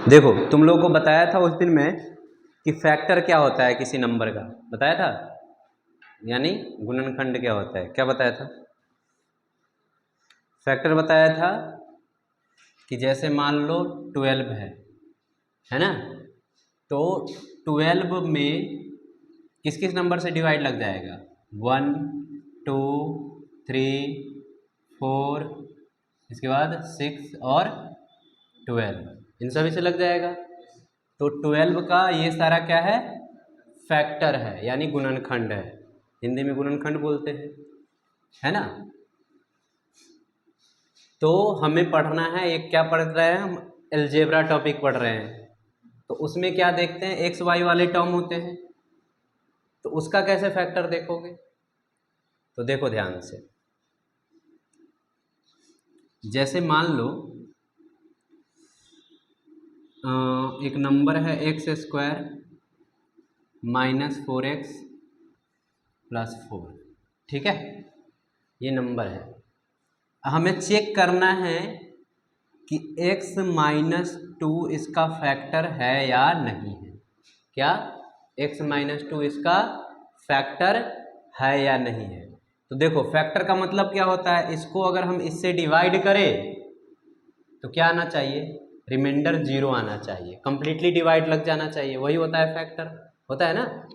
देखो तुम लोगों को बताया था उस दिन में कि फैक्टर क्या होता है किसी नंबर का, बताया था, यानी गुणनखंड क्या होता है, क्या बताया था? फैक्टर बताया था कि जैसे मान लो 12 है ना, तो 12 में किस किस नंबर से डिवाइड लग जाएगा? 1 2 3 4, इसके बाद 6 और 12, इन सभी से लग जाएगा। तो 12 का ये सारा क्या है? फैक्टर है, यानी गुणनखंड है। हिंदी में गुणनखंड बोलते हैं, है ना। तो हमें पढ़ना है, एक क्या पढ़ रहे हैं हम? अलजेब्रा टॉपिक पढ़ रहे हैं। तो उसमें क्या देखते हैं, एक्स वाई वाले टर्म होते हैं, तो उसका कैसे फैक्टर देखोगे? तो देखो ध्यान से, जैसे मान लो एक नंबर है x² -4x+4, ठीक है, ये नंबर है। हमें चेक करना है कि x-2 इसका फैक्टर है या नहीं है। क्या x-2 इसका फैक्टर है या नहीं है? तो देखो फैक्टर का मतलब क्या होता है, इसको अगर हम इससे डिवाइड करें तो क्या आना चाहिए? रिमाइंडर 0 आना चाहिए, कंप्लीटली डिवाइड लग जाना चाहिए, वही होता है फैक्टर, होता है ना।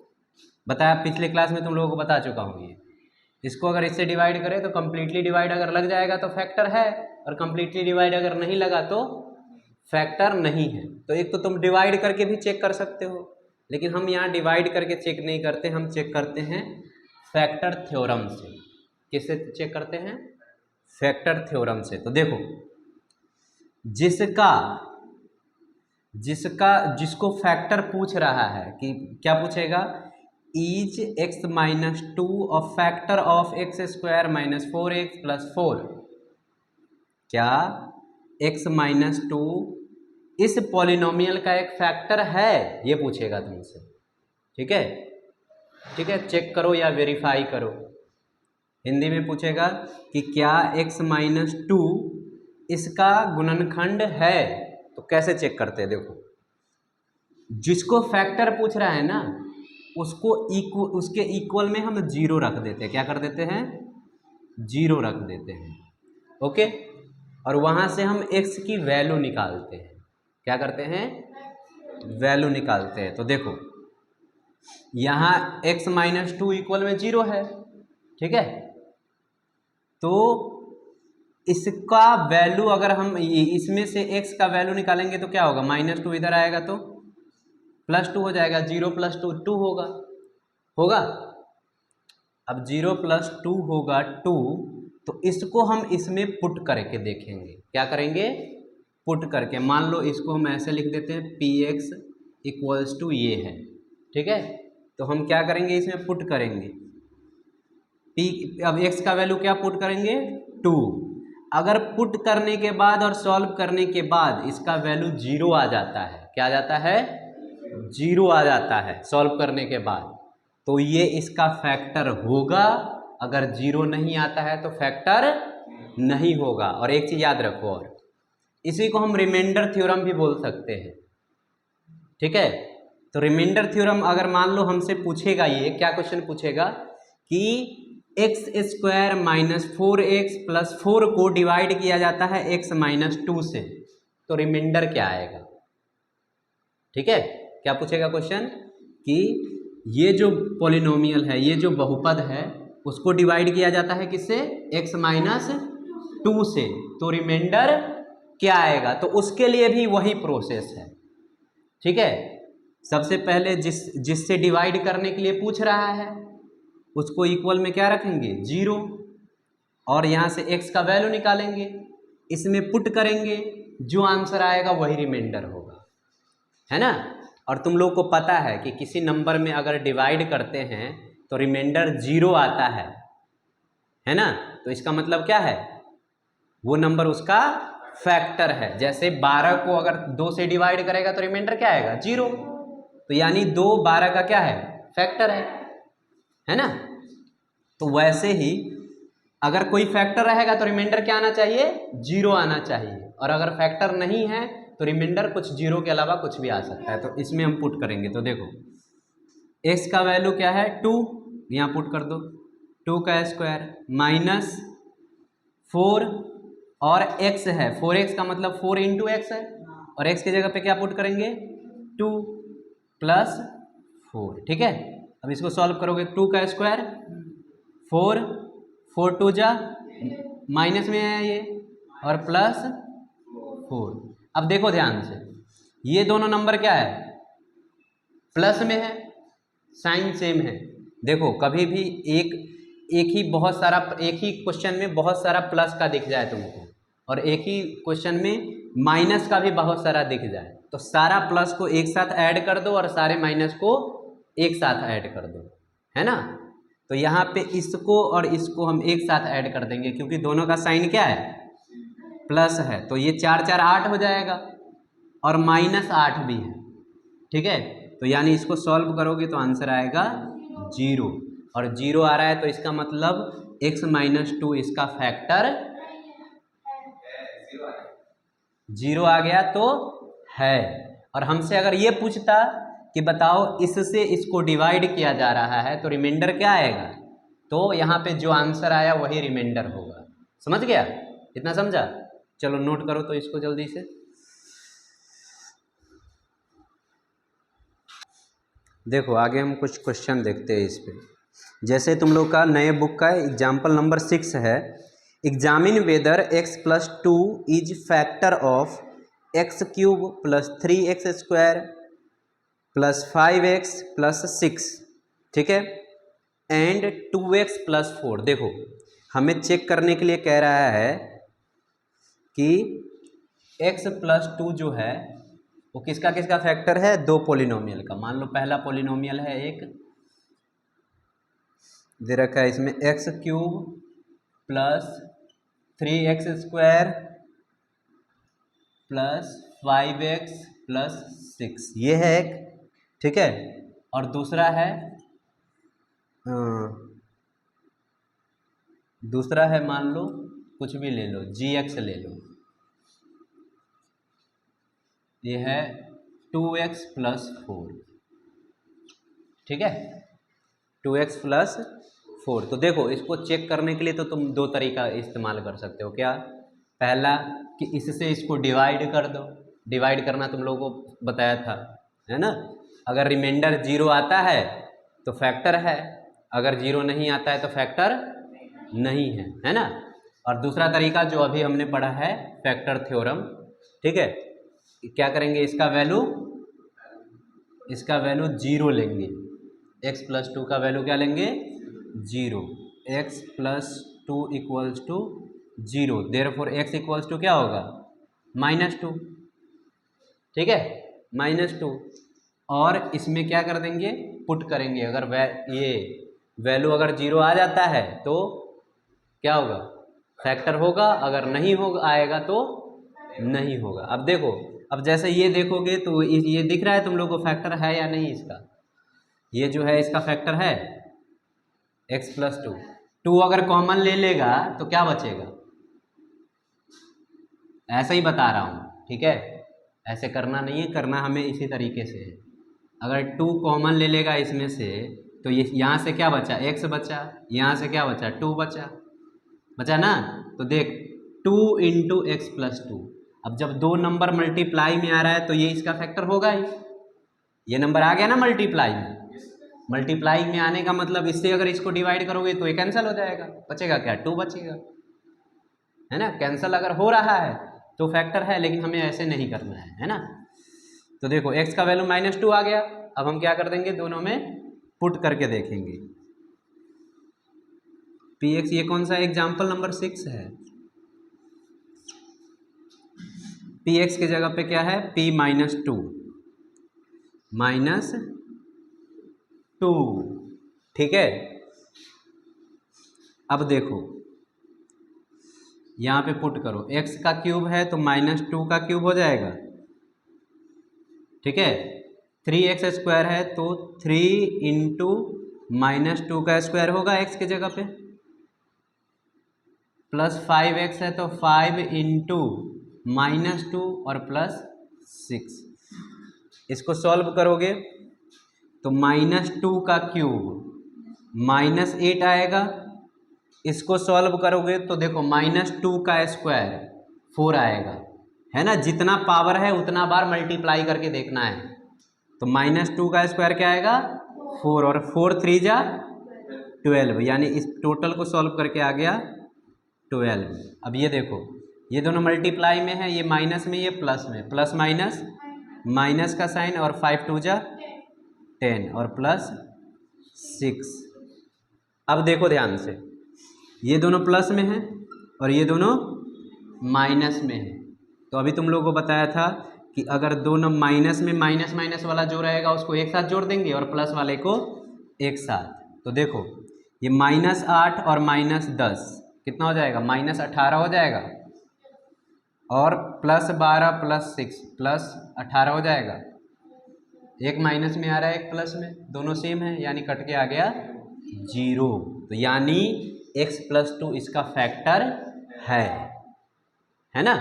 बताया पिछले क्लास में तुम लोगों को बता चुका हूँ ये। इसको अगर इससे डिवाइड करें तो कंप्लीटली डिवाइड अगर लग जाएगा तो फैक्टर है, और कंप्लीटली डिवाइड अगर नहीं लगा तो फैक्टर नहीं है। तो एक तो तुम डिवाइड करके भी चेक कर सकते हो, लेकिन हम यहाँ डिवाइड करके चेक नहीं करते, हम चेक करते हैं फैक्टर थ्योरम से। किससे चेक करते हैं? फैक्टर थ्योरम से। तो देखो जिसको फैक्टर पूछ रहा है कि क्या पूछेगा, is x-2 a factor of x² -4x+4, क्या x-2 इस पॉलिनोमियल का एक फैक्टर है, ये पूछेगा तुमसे। ठीक है, ठीक है, चेक करो या वेरीफाई करो। हिंदी में पूछेगा कि क्या x-2 इसका गुणनखंड है। तो कैसे चेक करते हैं, देखो जिसको फैक्टर पूछ रहा है ना, उसको उसके इक्वल में हम 0 रख देते हैं। क्या कर देते हैं? 0 रख देते हैं, ओके। और वहां से हम x की वैल्यू निकालते हैं। क्या करते हैं? वैल्यू निकालते हैं। तो देखो यहाँ x-2 इक्वल में 0 है, ठीक है। तो इसका वैल्यू अगर हम इसमें से x का वैल्यू निकालेंगे तो क्या होगा? -2 इधर आएगा तो +2 हो जाएगा, 0 + 2 2 होगा। अब 0 + 2 होगा 2, तो इसको हम इसमें पुट करके देखेंगे। क्या करेंगे? पुट करके। मान लो इसको हम ऐसे लिख देते हैं px = ये है, ठीक है। तो हम क्या करेंगे, इसमें पुट करेंगे p। अब x का वैल्यू क्या पुट करेंगे? 2। अगर पुट करने के बाद और सॉल्व करने के बाद इसका वैल्यू 0 आ जाता है, क्या आ जाता है? 0 आ जाता है सॉल्व करने के बाद, तो ये इसका फैक्टर होगा। अगर 0 नहीं आता है तो फैक्टर नहीं होगा। और एक चीज याद रखो, और इसी को हम रिमाइंडर थ्योरम भी बोल सकते हैं, ठीक है। तो रिमाइंडर थ्योरम अगर मान लो हमसे पूछेगा, ये क्या क्वेश्चन पूछेगा कि x² -4x+4 को डिवाइड किया जाता है x-2 से, तो रिमाइंडर क्या आएगा? ठीक है, क्या पूछेगा क्वेश्चन कि ये जो पॉलिनोमियल है, ये जो बहुपद है, उसको डिवाइड किया जाता है किससे? x-2 से, तो रिमाइंडर क्या आएगा? तो उसके लिए भी वही प्रोसेस है, ठीक है। सबसे पहले जिससे डिवाइड करने के लिए पूछ रहा है उसको इक्वल में क्या रखेंगे? 0, और यहाँ से x का वैल्यू निकालेंगे, इसमें पुट करेंगे, जो आंसर आएगा वही रिमाइंडर होगा, है ना। और तुम लोग को पता है कि किसी नंबर में अगर डिवाइड करते हैं तो रिमाइंडर 0 आता है ना। तो इसका मतलब क्या है? वो नंबर उसका फैक्टर है। जैसे 12 को अगर 2 से डिवाइड करेगा तो रिमाइंडर क्या आएगा? 0। तो यानी 2 12 का क्या है? फैक्टर है ना। तो वैसे ही अगर कोई फैक्टर रहेगा तो रिमाइंडर क्या आना चाहिए? 0 आना चाहिए। और अगर फैक्टर नहीं है तो रिमाइंडर कुछ जीरो के अलावा कुछ भी आ सकता है। तो इसमें हम पुट करेंगे, तो देखो x का वैल्यू क्या है 2, यहाँ पुट कर दो 2 का स्क्वायर माइनस 4 और x है 4x का मतलब 4 इंटू एक्स है, और x की जगह पे क्या पुट करेंगे 2 प्लस 4। ठीक है, अब इसको सॉल्व करोगे 2 का स्क्वायर 4 4 2 जा माइनस में है ये और प्लस 4। अब देखो ध्यान से, ये दोनों नंबर क्या है प्लस में है, साइन सेम है। देखो कभी भी एक ही क्वेश्चन में बहुत सारा प्लस का दिख जाए तुमको, और एक ही क्वेश्चन में माइनस का भी बहुत सारा दिख जाए, तो सारा प्लस को एक साथ ऐड कर दो और सारे माइनस को एक साथ ऐड कर दो, है ना। तो यहाँ पे इसको और इसको हम एक साथ ऐड कर देंगे, क्योंकि दोनों का साइन क्या है प्लस है, तो ये 4 4 8 हो जाएगा और -8 भी है। ठीक है, तो यानी इसको सॉल्व करोगे तो आंसर आएगा 0, और 0 आ रहा है तो इसका मतलब x - 2 इसका फैक्टर 0 आ गया तो है। और हमसे अगर ये पूछता कि बताओ इससे इसको डिवाइड किया जा रहा है तो रिमाइंडर क्या आएगा, तो यहाँ पे जो आंसर आया वही रिमाइंडर होगा। समझ गया, इतना समझा? चलो नोट करो तो इसको जल्दी से। देखो आगे हम कुछ क्वेश्चन देखते हैं इस पे। जैसे तुम लोग का नए बुक का एग्जाम्पल नंबर 6 है, examine whether x + 2 is factor of x³ + 3x² + 5x + 6, ठीक है, एंड 2x + 4। देखो हमें चेक करने के लिए कह रहा है कि x + 2 जो है वो किसका किसका फैक्टर है, दो पोलिनोमियल का। मान लो पहला पोलिनोमियल है एक दे रखा है इसमें x³ + 3x² + 5x + 6, ये है एक, ठीक है। और दूसरा है मान लो कुछ भी ले लो, gx ले लो, ये है 2x + 4, ठीक है, 2x + 4। तो देखो इसको चेक करने के लिए तो तुम दो तरीका इस्तेमाल कर सकते हो। क्या? पहला कि इससे इसको डिवाइड कर दो, डिवाइड करना तुम लोगों को बताया था, है ना। अगर रिमाइंडर 0 आता है तो फैक्टर है, अगर 0 नहीं आता है तो फैक्टर नहीं है ना। और दूसरा तरीका जो अभी हमने पढ़ा है फैक्टर थ्योरम, ठीक है, क्या करेंगे इसका वैल्यू 0 लेंगे, x + 2 का वैल्यू क्या लेंगे 0, x + 2 = 0, देयरफॉर x = क्या होगा -2, ठीक है, -2। और इसमें क्या कर देंगे पुट करेंगे, अगर ये वैल्यू अगर 0 आ जाता है तो क्या होगा फैक्टर होगा, अगर नहीं होगा आएगा तो नहीं होगा। अब देखो, अब जैसे ये देखोगे तो ये दिख रहा है तुम लोग को फैक्टर है या नहीं इसका, ये जो है इसका फैक्टर है x + 2। 2 अगर कॉमन ले लेगा तो क्या बचेगा, ऐसे ही बता रहा हूँ, ठीक है, ऐसे करना नहीं है, करना हमें इसी तरीके से है। अगर 2 कॉमन ले लेगा इसमें से तो ये यहाँ से क्या बचा x बचा, यहाँ से क्या बचा 2 बचा ना। तो देख 2 × x + 2, अब जब दो नंबर मल्टीप्लाई में आ रहा है तो ये इसका फैक्टर होगा ही, ये नंबर आ गया ना मल्टीप्लाई में। मल्टीप्लाई में आने का मतलब इससे अगर इसको डिवाइड करोगे तो ये कैंसिल हो जाएगा, बचेगा क्या 2 बचेगा, है ना। कैंसिल अगर हो रहा है तो फैक्टर है, लेकिन हमें ऐसे नहीं करना है ना। तो देखो x का वैल्यू -2 आ गया, अब हम क्या कर देंगे दोनों में पुट करके देखेंगे। px, ये कौन सा एग्जाम्पल नंबर 6 है, px की जगह पे क्या है p - 2, ठीक है। अब देखो यहाँ पे पुट करो, x का क्यूब है तो -2 का क्यूब हो जाएगा, ठीक है। 3x² है तो 3 × -2 का स्क्वायर होगा x की जगह पे, +5x है तो 5 × -2 और +6 6। इसको सॉल्व करोगे तो -2 का क्यूब -8 आएगा। इसको सॉल्व करोगे तो देखो -2 का स्क्वायर 4 आएगा, है ना। जितना पावर है उतना बार मल्टीप्लाई करके देखना है। तो -2 का स्क्वायर क्या आएगा 4, और 4 3 जा 12, यानी इस टोटल को सॉल्व करके आ गया 12। अब ये देखो, ये दोनों मल्टीप्लाई में है, ये माइनस में, ये प्लस में, प्लस माइनस माइनस का साइन, और 5 2 जा 10 और प्लस 6। अब देखो ध्यान से, ये दोनों प्लस में हैं और ये दोनों माइनस में हैं। तो अभी तुम लोगों को बताया था कि अगर दोनों माइनस में माइनस माइनस वाला जो रहेगा उसको एक साथ जोड़ देंगे और प्लस वाले को एक साथ। तो देखो ये -8 और -10 कितना हो जाएगा, -18 हो जाएगा, और +12 + 6 +18 हो जाएगा। एक माइनस में आ रहा है, एक प्लस में, दोनों सेम है, यानी कट के आ गया 0। तो यानी x + 2 इसका फैक्टर है ना।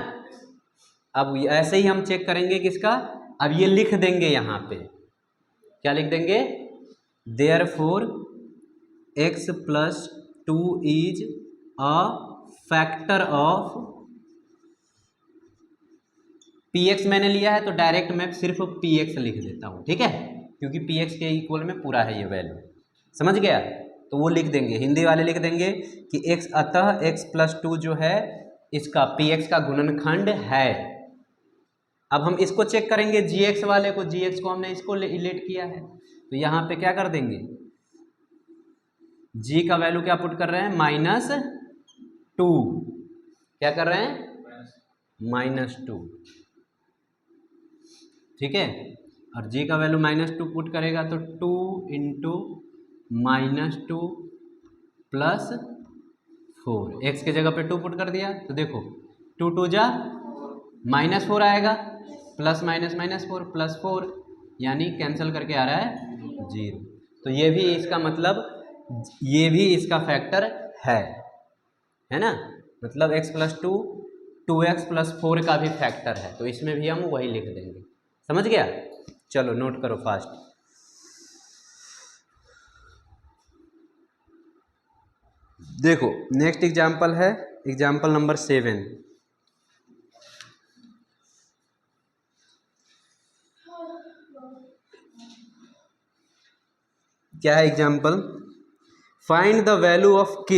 अब ऐसे ही हम चेक करेंगे किसका, अब ये लिख देंगे यहाँ पे, क्या लिख देंगे, therefore x + 2 is a factor of px। मैंने लिया है तो डायरेक्ट मैं सिर्फ px लिख देता हूँ, ठीक है, क्योंकि px के इक्वल में पूरा है ये वैल्यू, समझ गया। तो वो लिख देंगे, हिंदी वाले लिख देंगे कि x, अतः x + 2 जो है इसका px का गुणनखंड है। अब हम इसको चेक करेंगे gx वाले को, gx को हमने इसको रिलेट किया है, तो यहाँ पे क्या कर देंगे, g का वैल्यू क्या पुट कर रहे हैं, -2, क्या कर रहे हैं, -2, ठीक है। और g का वैल्यू -2 पुट करेगा तो 2 × -2 + 4, x के जगह पे 2 पुट कर दिया तो देखो 2 2 जा -4 आएगा, प्लस माइनस -4 +4, यानी कैंसिल करके आ रहा है 0। तो ये भी इसका मतलब, ये भी इसका फैक्टर है ना, मतलब x + 2 2x + 4 का भी फैक्टर है, तो इसमें भी हम वही लिख देंगे, समझ गया। चलो नोट करो फास्ट। देखो नेक्स्ट एग्जाम्पल है, एग्जाम्पल नंबर 7। क्या है example, find the value of k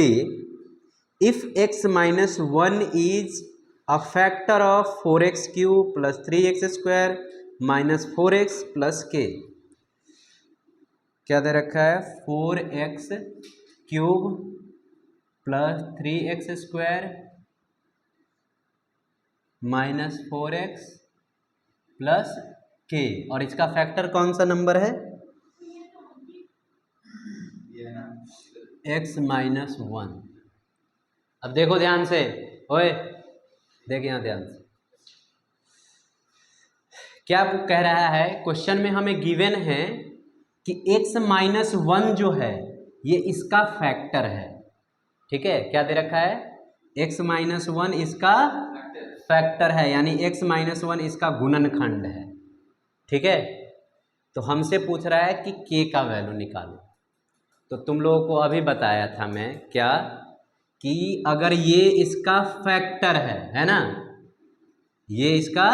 if x - 1 is a factor of 4x³ + 3x² - 4x + k। क्या दे रखा है, 4x³ + 3x² - 4x + k, और इसका फैक्टर कौन सा नंबर है, x - 1। अब देखो ध्यान से, ओए देख यहाँ ध्यान से, क्या कह रहा है क्वेश्चन में, हमें गिवन है कि x - 1 जो है ये इसका फैक्टर है, ठीक है। क्या दे रखा है, x - 1 इसका फैक्टर है, यानी x - 1 इसका गुणनखंड है, ठीक है। तो हमसे पूछ रहा है कि k का वैल्यू निकालो। तो तुम लोगों को अभी बताया था मैं क्या, कि अगर ये इसका फैक्टर है ना, ये इसका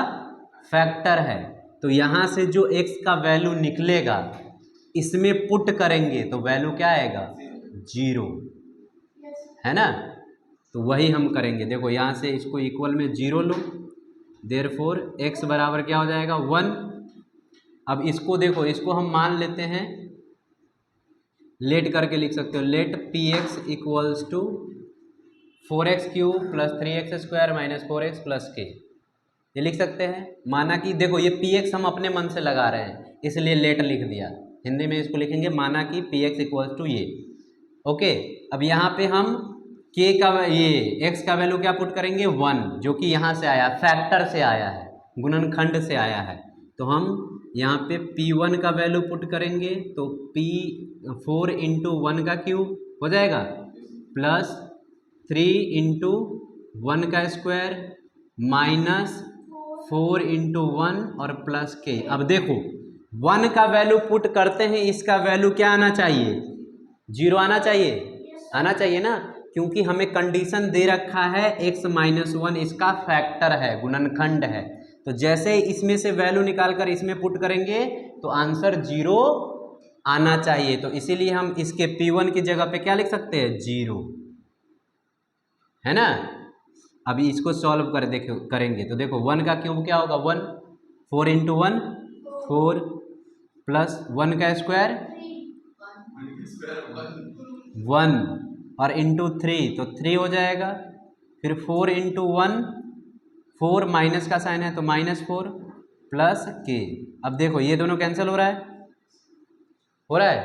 फैक्टर है, तो यहाँ से जो x का वैल्यू निकलेगा इसमें पुट करेंगे तो वैल्यू क्या आएगा, 0, है ना। तो वही हम करेंगे, देखो यहाँ से इसको इक्वल में 0 लो, देयरफॉर x बराबर क्या हो जाएगा, 1। अब इसको देखो, इसको हम मान लेते हैं, लेट करके लिख सकते हो, late px = 4x³ + 3x² - 4x + k, ये लिख सकते हैं। माना कि देखो ये px हम अपने मन से लगा रहे हैं इसलिए लेट लिख दिया, हिंदी में इसको लिखेंगे माना कि px = ये, ओके। अब यहाँ पे हम k का, ये x का वैल्यू क्या पुट करेंगे, 1, जो कि यहाँ से आया, फैक्टर से आया है, गुणनखंड से आया है। तो हम यहाँ पे p1 का वैल्यू पुट करेंगे तो 4 × 1 का क्यूब हो जाएगा, प्लस 3 × 1 का स्क्वायर 4 इंटू 1 और प्लस के। अब देखो 1 का वैल्यू पुट करते हैं, इसका वैल्यू क्या आना चाहिए? 0 आना चाहिए, आना चाहिए ना, क्योंकि हमें कंडीशन दे रखा है x माइनस 1 इसका फैक्टर है, गुणनखंड है। तो जैसे ही इसमें से वैल्यू निकाल कर इसमें पुट करेंगे तो आंसर 0 आना चाहिए। तो इसीलिए हम इसके P1 की जगह पे क्या लिख सकते हैं? 0, है ना। अभी इसको सॉल्व कर करेंगे तो देखो 1 का क्यूब क्या होगा? 1, 4 इंटू 1 4 प्लस 1 का स्क्वायर 1 और इंटू 3 तो 3 हो जाएगा। फिर 4 इंटू 1 4 माइनस का साइन है तो -4 प्लस के। अब देखो ये दोनों कैंसिल हो रहा है, हो रहा है।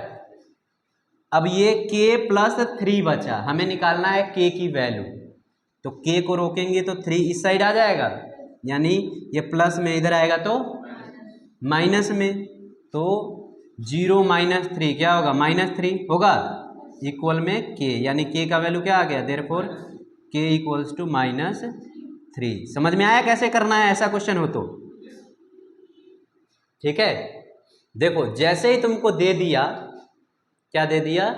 अब ये k प्लस 3 बचा, हमें निकालना है k की वैल्यू। तो k को रोकेंगे तो 3 इस साइड आ जाएगा, यानी ये प्लस में इधर आएगा तो माइनस में। तो 0 माइनस 3 क्या होगा? -3 होगा, इक्वल में k, यानी k का वैल्यू क्या आ गया? Therefore k equals to -3। समझ में आया कैसे करना है ऐसा क्वेश्चन हो तो? ठीक है। देखो जैसे ही तुमको दे दिया, क्या दे दिया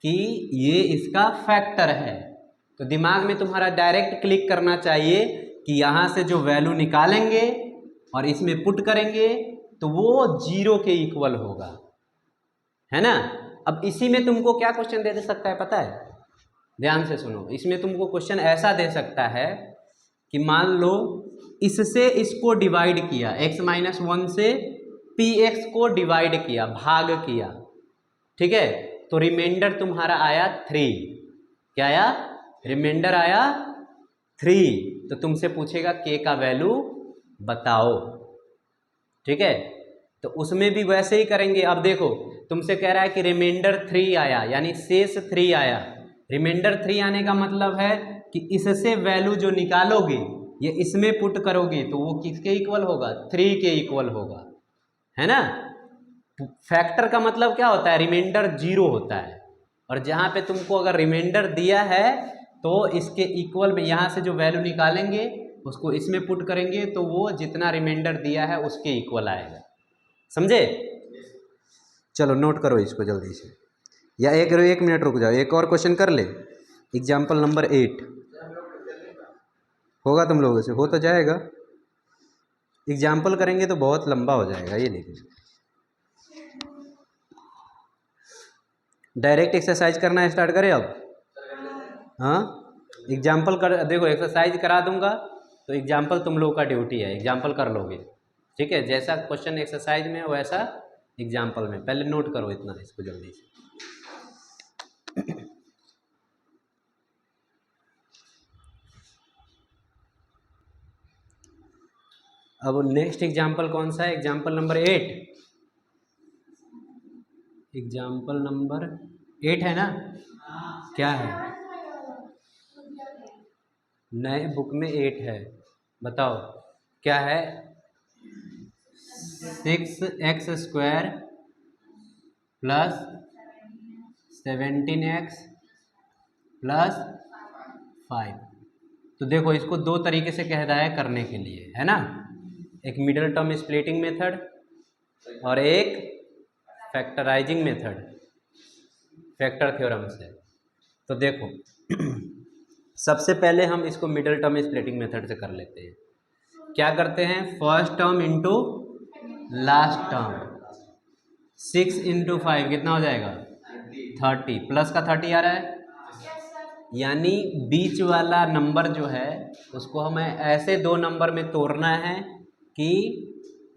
कि ये इसका फैक्टर है, तो दिमाग में तुम्हारा डायरेक्ट क्लिक करना चाहिए कि यहाँ से जो वैल्यू निकालेंगे और इसमें पुट करेंगे तो वो 0 के इक्वल होगा, है ना। अब इसी में तुमको क्या क्वेश्चन दे सकता है पता है? ध्यान से सुनो, इसमें तुमको क्वेश्चन ऐसा दे सकता है कि मान लो इससे इसको डिवाइड किया, x माइनस 1 से px को डिवाइड किया, भाग किया, ठीक है। तो रिमाइंडर तुम्हारा आया 3। क्या आया? रिमाइंडर आया 3। तो तुमसे पूछेगा k का वैल्यू बताओ, ठीक है। तो उसमें भी वैसे ही करेंगे। अब देखो तुमसे कह रहा है कि रिमाइंडर 3 आया, यानी शेष 3 आया। रिमाइंडर 3 आने का मतलब है कि इससे वैल्यू जो निकालोगे ये इसमें पुट करोगे तो वो किसके इक्वल होगा? 3 के इक्वल होगा, है ना। फैक्टर का मतलब क्या होता है? रिमाइंडर 0 होता है। और जहाँ पे तुमको अगर रिमाइंडर दिया है तो इसके इक्वल में यहाँ से जो वैल्यू निकालेंगे उसको इसमें पुट करेंगे तो वो जितना रिमाइंडर दिया है उसके इक्वल आएगा, समझे? चलो नोट करो इसको जल्दी से, या एक मिनट रुक जाओ, एक और क्वेश्चन कर ले। एग्जाम्पल नंबर 8 होगा तुम लोगों से, हो तो जाएगा। एग्जाम्पल करेंगे तो बहुत लंबा हो जाएगा ये, लेकिन डायरेक्ट एक्सरसाइज करना स्टार्ट करें अब। हाँ एग्जाम्पल कर, देखो एक्सरसाइज करा दूंगा तो एग्जाम्पल तुम लोगों का ड्यूटी है, एग्जाम्पल कर लोगे, ठीक है। जैसा क्वेश्चन एक्सरसाइज में वैसा एग्जाम्पल में। पहले नोट करो इतना इसको जल्दी से। अब नेक्स्ट एग्जाम्पल कौन सा है? Example number 8। एग्जाम्पल नंबर 8 है ना? क्या है? नए बुक में 8 है, बताओ क्या है? 6x² plus 17x plus 5। तो देखो इसको दो तरीके से कह रहा है करने के लिए, है ना। एक मिडिल टर्म स्प्लिटिंग मेथड और एक फैक्टराइजिंग मेथड, फैक्टर थ्योरम से। तो देखो सबसे पहले हम इसको मिडिल टर्म स्प्लिटिंग मेथड से कर लेते हैं। क्या करते हैं? First term into last term, 6 into 5 कितना हो जाएगा? 30, प्लस का 30 आ रहा है, यानी बीच वाला नंबर जो है उसको हमें ऐसे दो नंबर में तोड़ना है कि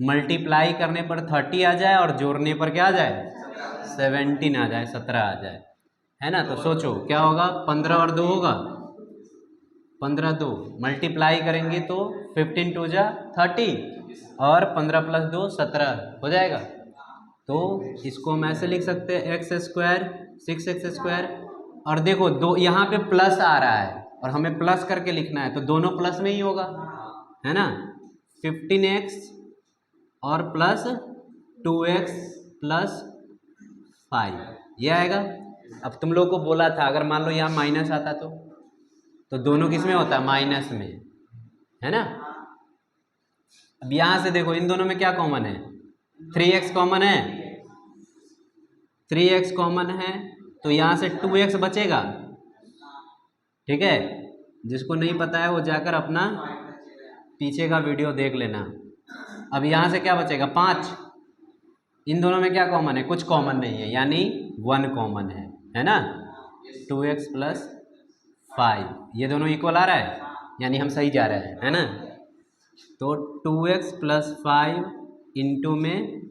मल्टीप्लाई करने पर 30 आ जाए और जोड़ने पर क्या आ जाए? 17 आ जाए, 17 आ जाए, है ना। तो सोचो क्या होगा? 15 और 2 होगा, 15 2 मल्टीप्लाई करेंगे तो 15 2 जा 30 और 15 प्लस 2 17 हो जाएगा। तो इसको हम ऐसे लिख सकते हैं x², 6x²। और देखो दो यहाँ पे प्लस आ रहा है और हमें प्लस करके लिखना है तो दोनों प्लस में ही होगा, है ना। 15x और प्लस 2x प्लस 5 ये आएगा। अब तुम लोग को बोला था अगर मान लो यहाँ माइनस आता तो दोनों किस में होता है? माइनस में, है ना। अब यहाँ से देखो इन दोनों में क्या कॉमन है, 3x कॉमन है, 3x कॉमन है, तो यहाँ से 2x बचेगा। ठीक है, जिसको नहीं पता है वो जाकर अपना पीछे का वीडियो देख लेना। अब यहाँ से क्या बचेगा, 5। इन दोनों में क्या कॉमन है, कुछ कॉमन नहीं है, यानी 1 कॉमन है ना। 2x प्लस 5, ये दोनों इक्वल आ रहा है, यानी हम सही जा रहे हैं, है ना। तो 2x प्लस 5 इंटू में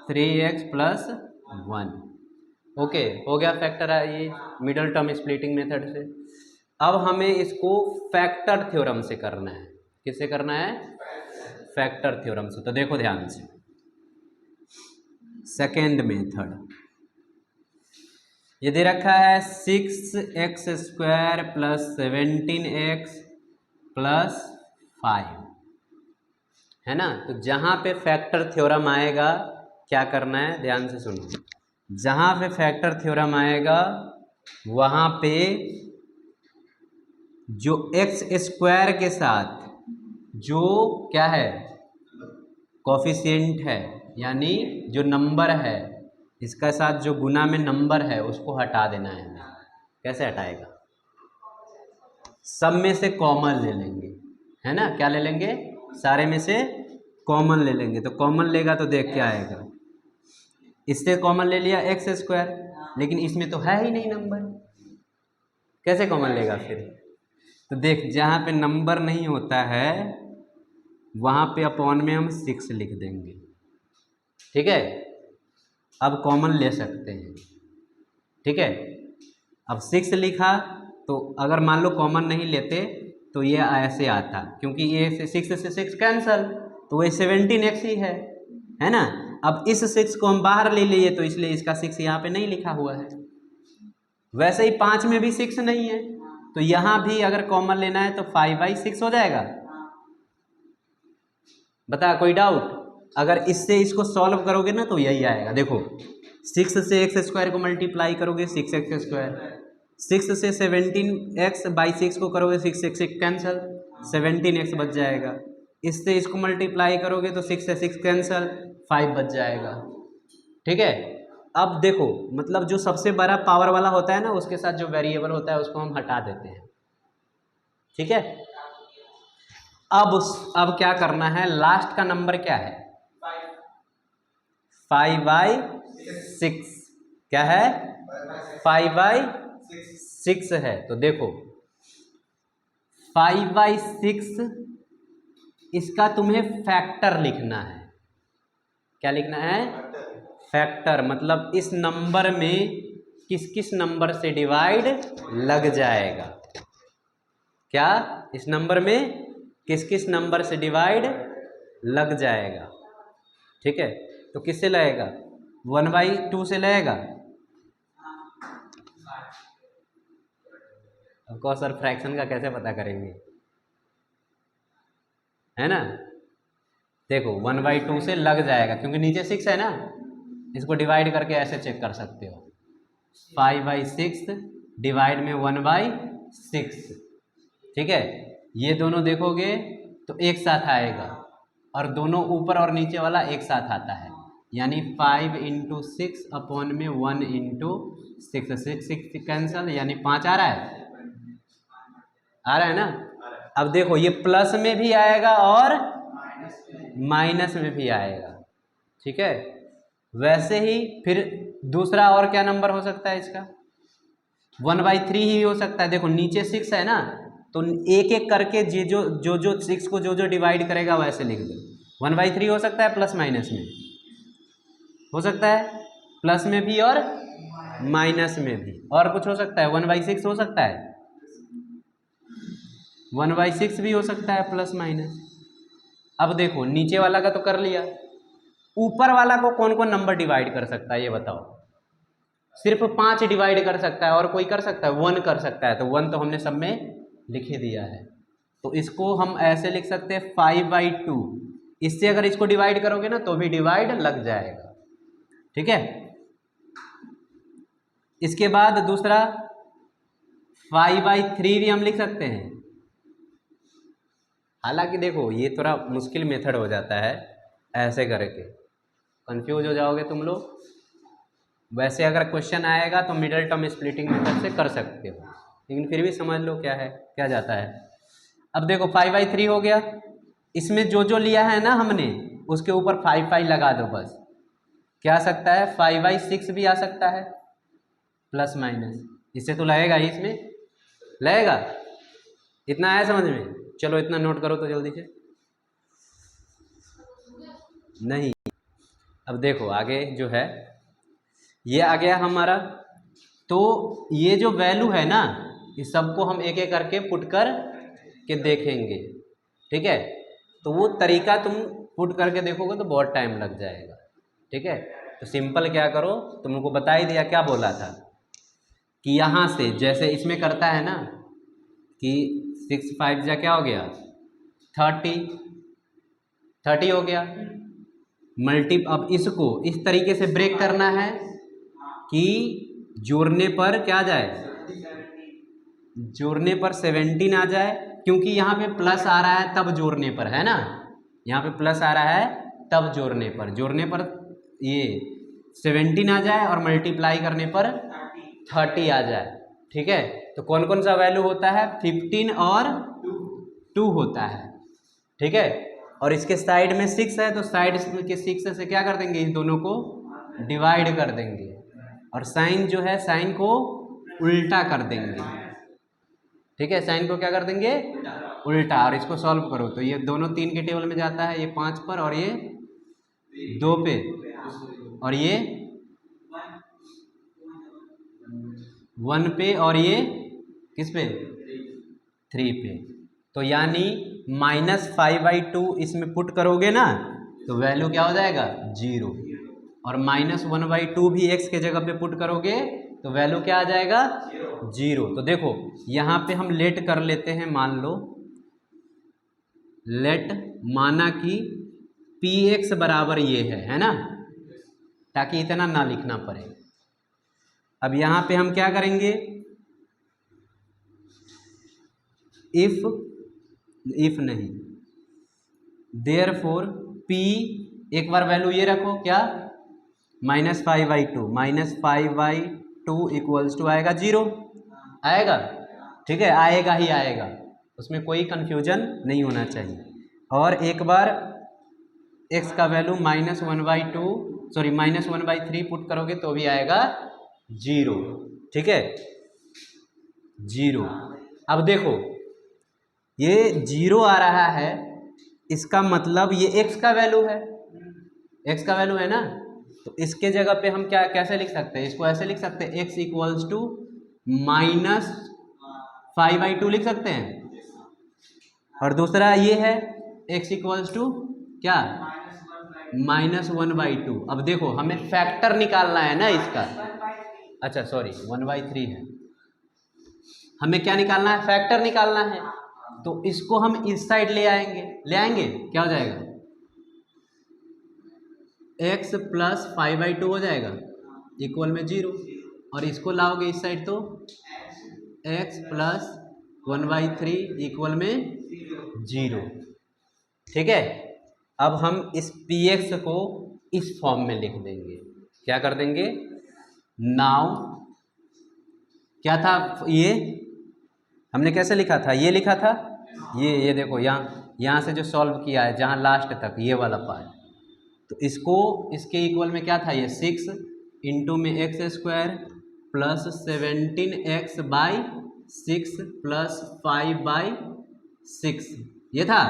3x प्लस 1। ओके, हो गया फैक्टर है ये मिडल टर्म स्प्लिटिंग मेथड से। अब हमें इसको फैक्टर थ्योरम से करना है। किससे करना है, फैक्टर थ्योरम से। तो देखो ध्यान से, सेकेंड मेथड ये दे रखा है 6x² प्लस 17x प्लस 5, है ना। तो जहाँ पे फैक्टर थ्योरम आएगा क्या करना है, ध्यान से सुनो। जहाँ पे फैक्टर थ्योरम आएगा वहाँ पे जो x² के साथ जो क्या है, कॉफिशिएंट है, यानी जो नंबर है, इसका साथ जो गुना में नंबर है उसको हटा देना है हमें। कैसे हटाएगा, सब में से कॉमन ले लेंगे, है ना। क्या ले लेंगे, सारे में से कॉमन ले लेंगे। तो कॉमन लेगा तो देख क्या आएगा, इससे कॉमन ले लिया x², लेकिन इसमें तो है ही नहीं नंबर, कैसे कॉमन लेगा फिर। तो देख, जहाँ पे नंबर नहीं होता है वहाँ पे अपॉन में हम 6 लिख देंगे। ठीक है, अब कॉमन ले सकते हैं। ठीक है, अब 6 लिखा तो अगर मान लो कॉमन नहीं लेते तो ये ऐसे आता, क्योंकि ये 6 से 6 कैंसल, तो ये 17x ही है ना। अब इस 6 को हम बाहर ले लिए तो इसलिए इसका 6 यहाँ पे नहीं लिखा हुआ है। वैसे ही 5 में भी 6 नहीं है, तो यहाँ भी अगर कॉमन लेना है तो 5/6 हो जाएगा। बता, कोई डाउट। अगर इससे इसको सॉल्व करोगे ना तो यही आएगा। देखो 6 से x² को मल्टीप्लाई करोगे 6x², 6 से 17x/6 को करोगे 6 कैंसल, 17x बच जाएगा। इससे इसको मल्टीप्लाई करोगे तो 6 से 6 कैंसल, 5 बच जाएगा। ठीक है, अब देखो मतलब जो सबसे बड़ा पावर वाला होता है ना उसके साथ जो वेरिएबल होता है उसको हम हटा देते हैं। ठीक है, अब क्या करना है, लास्ट का नंबर क्या है, 5/6। क्या है, 5/6 है। तो देखो 5/6 इसका तुम्हें फैक्टर लिखना है। क्या लिखना है, फैक्टर, मतलब इस नंबर में किस किस नंबर से डिवाइड लग जाएगा। क्या, इस नंबर में किस किस नंबर से डिवाइड लग जाएगा। ठीक है, तो किससे लगेगा, 1/2 से लगेगा। अब सर फ्रैक्शन का कैसे पता करेंगे, है ना। देखो 1/2 से लग जाएगा क्योंकि नीचे 6 है ना, इसको डिवाइड करके ऐसे चेक कर सकते हो, 5/6 डिवाइड में 1/6। ठीक है, ये दोनों देखोगे तो एक साथ आएगा और दोनों ऊपर और नीचे वाला एक साथ आता है, यानी 5 × 6 अपॉन में 1 × 6 कैंसल, यानी 5 आ रहा है, आ रहा है ना। अब देखो ये प्लस में भी आएगा और माइनस में भी आएगा। ठीक है, वैसे ही फिर दूसरा और क्या नंबर हो सकता है इसका, 1/3 ही हो सकता है। देखो नीचे 6 है ना, तो एक एक करके जो 6 को जो डिवाइड करेगा वैसे लिख दो। 1/3 हो सकता है प्लस माइनस में, हो सकता है प्लस में भी और माइनस में भी, और कुछ हो सकता है 1/6 हो सकता है, 1/6 भी हो सकता है प्लस माइनस। अब देखो नीचे वाला का तो कर लिया, ऊपर वाला को कौन कौन नंबर डिवाइड कर सकता है ये बताओ। सिर्फ 5 डिवाइड कर सकता है, और कोई कर सकता है, 1 कर सकता है। तो 1 तो हमने सब में लिख ही दिया है, तो इसको हम ऐसे लिख सकते हैं 5/2। इससे अगर इसको डिवाइड करोगे ना तो भी डिवाइड लग जाएगा। ठीक है, इसके बाद दूसरा 5/3 भी हम लिख सकते हैं, हालांकि देखो ये थोड़ा मुश्किल मेथड हो जाता है, ऐसे करके कंफ्यूज हो जाओगे तुम लोग। वैसे अगर क्वेश्चन आएगा तो मिडल टर्म स्प्लिटिंग मेथड से कर सकते हो, लेकिन फिर भी समझ लो क्या है, क्या जाता है। अब देखो 5/3 हो गया, इसमें जो जो लिया है ना हमने उसके ऊपर 5 लगा दो बस। क्या आ सकता है, 5/6 भी आ सकता है, प्लस माइनस, इससे तो लगेगा ही, इसमें लगेगा। इतना आया समझ में? चलो इतना नोट करो तो जल्दी से। नहीं, अब देखो आगे जो है ये आ गया हमारा, तो ये जो वैल्यू है ना इस सबको हम एक एक करके पुट कर के देखेंगे, ठीक है। तो वो तरीका तुम पुट करके देखोगे तो बहुत टाइम लग जाएगा, ठीक है। तो सिंपल क्या करो, तुमको बता ही दिया, क्या बोला था कि यहाँ से जैसे इसमें करता है ना कि 6 5 जा क्या हो गया 30 हो गया मल्टी। अब इसको इस तरीके से ब्रेक करना है कि जोड़ने पर क्या आ जाए, जोड़ने पर 17 आ जाए, क्योंकि यहाँ पे प्लस आ रहा है तब जोड़ने पर, है ना, यहाँ पे प्लस आ रहा है तब जोड़ने पर ये 17 आ जाए और मल्टीप्लाई करने पर 30 आ जाए, ठीक है। तो कौन कौन सा वैल्यू होता है, 15 और 2 होता है, ठीक है। और इसके साइड में 6 है, तो साइड के 6 से क्या कर देंगे, इन दोनों को डिवाइड कर देंगे, और साइन जो है साइन को उल्टा कर देंगे, ठीक है। साइन को क्या कर देंगे, उल्टा। और इसको सॉल्व करो तो ये दोनों 3 के टेबल में जाता है, ये 5 पर और ये 2 पे, और ये 1 पे, और ये किस पे, 3 पे। तो यानी -5/2 इसमें पुट करोगे ना तो वैल्यू क्या हो जाएगा, 0। और -1/2 भी x के जगह पे पुट करोगे तो वैल्यू क्या आ जाएगा, 0। तो देखो यहाँ पे हम लेट कर लेते हैं, मान लो लेट माना कि px बराबर ये है ना, ताकि इतना ना लिखना पड़े। अब यहाँ पे हम क्या करेंगे, इफ नहीं, देयरफॉर p, एक बार वैल्यू ये रखो क्या, -5/2 इक्वल्स टू आएगा 0, आएगा, ठीक है, आएगा ही आएगा, उसमें कोई कंफ्यूजन नहीं होना चाहिए। और एक बार x का वैल्यू -1/3 पुट करोगे तो भी आएगा 0, ठीक है, 0। अब देखो ये 0 आ रहा है, इसका मतलब ये x का वैल्यू है, x का वैल्यू है ना, तो इसके जगह पे हम क्या कैसे लिख सकते हैं, इसको ऐसे लिख सकते हैं, x इक्वल्स टू -5/2 लिख सकते हैं। और दूसरा ये है x इक्वल्स टू क्या, -1/2। अब देखो हमें फैक्टर निकालना है ना इसका, अच्छा सॉरी 1/3 है, हमें क्या निकालना है, फैक्टर निकालना है। तो इसको हम इस साइड ले आएंगे, क्या हो जाएगा, x + 5/2 हो जाएगा इक्वल में 0, और इसको लाओगे इस साइड तो x + 1/3 इक्वल में 0, ठीक है। अब हम इस px को इस फॉर्म में लिख देंगे, क्या कर देंगे, नाउ क्या था ये, हमने कैसे लिखा था, ये लिखा था, ये देखो यहाँ से जो सॉल्व किया है जहाँ लास्ट तक ये वाला पार्ट, तो इसको इसके इक्वल में क्या था, ये 6 इंटू में x² + 17x/6 + 5/6 ये था।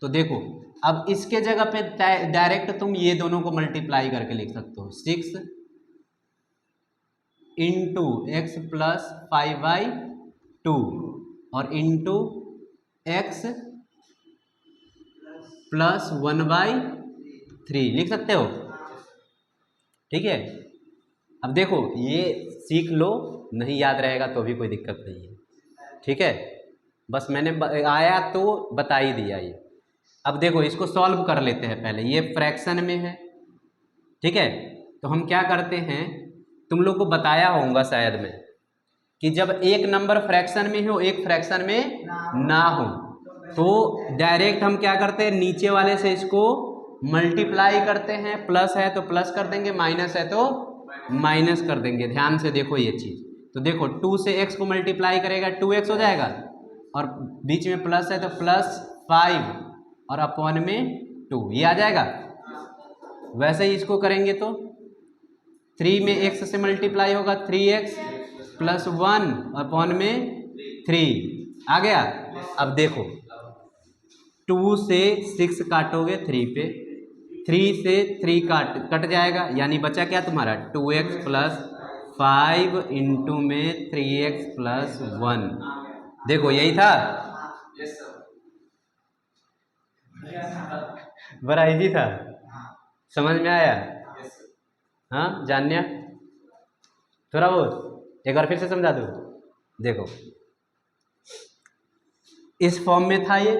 तो देखो अब इसके जगह पे डायरेक्ट तुम ये दोनों को मल्टीप्लाई करके लिख सकते हो, 6 इंटू x + 5/2 और इंटू x + 1/3 लिख सकते हो, ठीक है। अब देखो ये सीख लो, नहीं याद रहेगा तो भी कोई दिक्कत नहीं है, ठीक है, बस मैंने आया तो बता ही दिया ये। अब देखो इसको सॉल्व कर लेते हैं पहले, ये फ्रैक्शन में है, ठीक है। तो हम क्या करते हैं, तुम लोग को बताया होगा शायद मैं, कि जब एक नंबर फ्रैक्शन में हो एक फ्रैक्शन में ना हो तो डायरेक्ट हम क्या करते हैं, नीचे वाले से इसको मल्टीप्लाई करते हैं, प्लस है तो प्लस कर देंगे, माइनस है तो माइनस कर देंगे। ध्यान से देखो ये चीज़, तो देखो 2 से x को मल्टीप्लाई करेगा 2x हो जाएगा, और बीच में प्लस है तो प्लस 5 और अपॉन में 2, ये आ जाएगा। वैसे ही इसको करेंगे तो 3 में x से मल्टीप्लाई होगा 3x प्लस 1 अपॉन में 3 आ गया। अब देखो 2 से 6 काटोगे 3 पे, 3 से 3 कट जाएगा, यानी बचा क्या तुम्हारा 2x प्लस 5 इंटू में 3x प्लस 1। देखो यही था, बड़ा इजी था, समझ में आया? हाँ जान्या, थोड़ा बहुत एक बार फिर से समझा दो। देखो इस फॉर्म में था, ये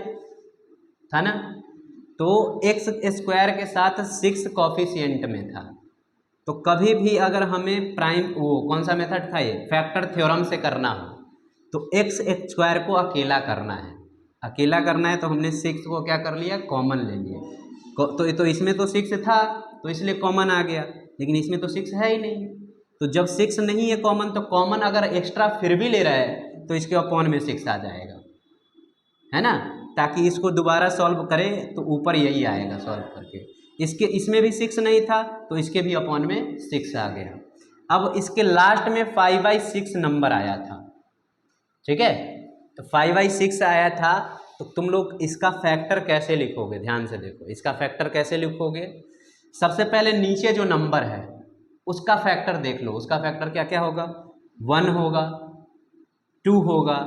था ना, तो एक्स स्क्वायर के साथ 6 कॉफिशिएंट में था। तो कभी भी अगर हमें प्राइम वो कौन सा मेथड था, ये फैक्टर थ्योरम से करना हो तो एक्स स्क्वायर को अकेला करना है, अकेला करना है, तो हमने 6 को क्या कर लिया, कॉमन ले लिया। तो इसमें तो 6 था तो इसलिए कॉमन आ गया, लेकिन इसमें तो 6 है ही नहीं। तो जब 6 नहीं है कॉमन, तो कॉमन अगर एक्स्ट्रा फिर भी ले रहा है तो इसके अपॉन में 6 आ जाएगा, है ना, ताकि इसको दोबारा सॉल्व करें तो ऊपर यही आएगा सॉल्व करके। इसमें भी 6 नहीं था तो इसके भी अपॉन में 6 आ गया। अब इसके लास्ट में 5/6 नंबर आया था, ठीक है, तो 5/6 आया था। तो तुम लोग इसका फैक्टर कैसे लिखोगे, ध्यान से देखो, इसका फैक्टर कैसे लिखोगे। सबसे पहले नीचे जो नंबर है उसका फैक्टर देख लो, उसका फैक्टर क्या क्या होगा, 1 होगा, 2 होगा,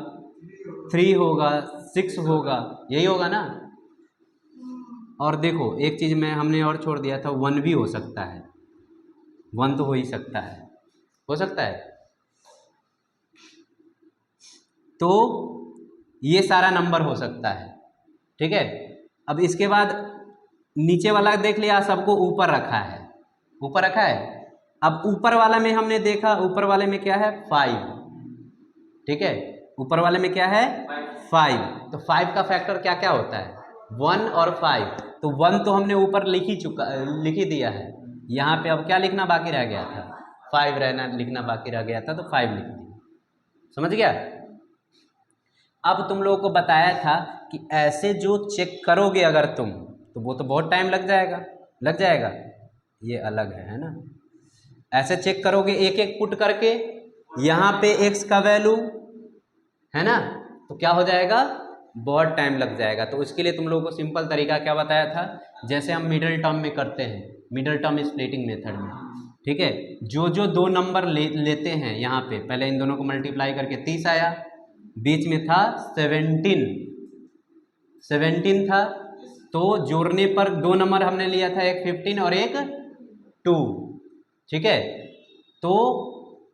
3 होगा, 6 होगा, यही होगा ना। और देखो एक चीज़ में हमने और छोड़ दिया था, 1 भी हो सकता है, 1 तो हो ही सकता है, हो सकता है। तो ये सारा नंबर हो सकता है, ठीक है। अब इसके बाद नीचे वाला देख लिया, सबको ऊपर रखा है, ऊपर रखा है। अब ऊपर वाला में हमने देखा, ऊपर वाले में क्या है 5, ठीक है, ऊपर वाले में क्या है 5। तो 5 का फैक्टर क्या क्या होता है, 1 और 5। तो 1 तो हमने ऊपर लिख ही दिया है, यहाँ पे अब क्या लिखना बाकी रह गया था, 5 रहना लिखना बाकी रह गया था, तो 5 लिख दिया, समझ गया। अब तुम लोगों को बताया था कि ऐसे जो चेक करोगे अगर तुम, तो वो तो बहुत टाइम लग जाएगा, ये अलग है ना। ऐसे चेक करोगे एक एक पुट करके, यहाँ पे x का वैल्यू है ना, तो क्या हो जाएगा, बहुत टाइम लग जाएगा। तो उसके लिए तुम लोगों को सिंपल तरीका क्या बताया था, जैसे हम मिडिल टर्म में करते हैं, मिडिल टर्म स्प्लिटिंग मेथड में, ठीक है, जो जो दो नंबर लेते हैं, यहाँ पे पहले इन दोनों को मल्टीप्लाई करके 30 आया, बीच में था 17 था, तो जोड़ने पर दो नंबर हमने लिया था, एक 15 और एक 2, ठीक है। तो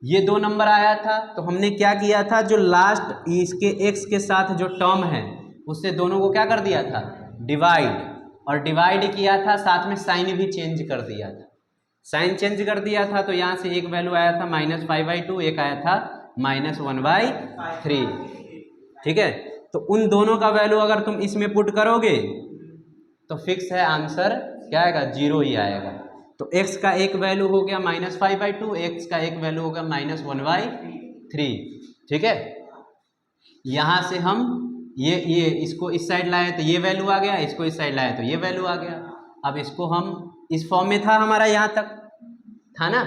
ये दो नंबर आया था, तो हमने क्या किया था, जो लास्ट इसके x के साथ जो टर्म है उससे दोनों को क्या कर दिया था, डिवाइड, और डिवाइड किया था, साथ में साइन भी चेंज कर दिया था। साइन चेंज कर दिया था तो यहाँ से एक वैल्यू आया था -5/2, एक आया था -1/3, ठीक है। तो उन दोनों का वैल्यू अगर तुम इसमें पुट करोगे तो फिक्स है, आंसर क्या आएगा, 0 ही आएगा। तो x का एक वैल्यू हो गया -5/2, x का एक वैल्यू होगा -1/3, ठीक है। यहाँ से हम ये इसको इस साइड लाए तो ये वैल्यू आ गया, इसको इस साइड लाए तो ये वैल्यू आ गया। अब इसको हम इस फॉर्म में था, हमारा यहाँ तक था ना,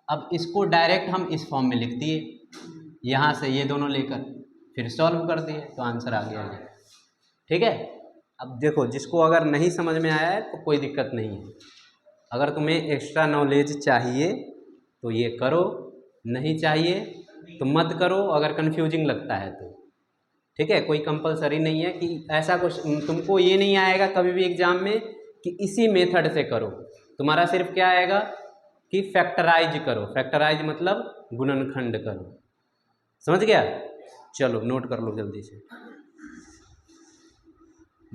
अब इसको डायरेक्ट हम इस फॉर्म में लिख दिए, यहाँ से ये दोनों लेकर फिर सॉल्व कर दिए, तो आंसर आ गया ये, ठीक है। अब देखो, जिसको अगर नहीं समझ में आया है तो कोई दिक्कत नहीं है, अगर तुम्हें एक्स्ट्रा नॉलेज चाहिए तो ये करो, नहीं चाहिए तो मत करो, अगर कन्फ्यूजिंग लगता है तो, ठीक है। कोई कंपलसरी नहीं है कि ऐसा कुछ तुमको ये नहीं आएगा कभी भी एग्जाम में कि इसी मेथड से करो, तुम्हारा सिर्फ क्या आएगा कि फैक्टराइज करो, फैक्टराइज मतलब गुणनखंड करो, समझ गया। चलो नोट कर लो जल्दी से।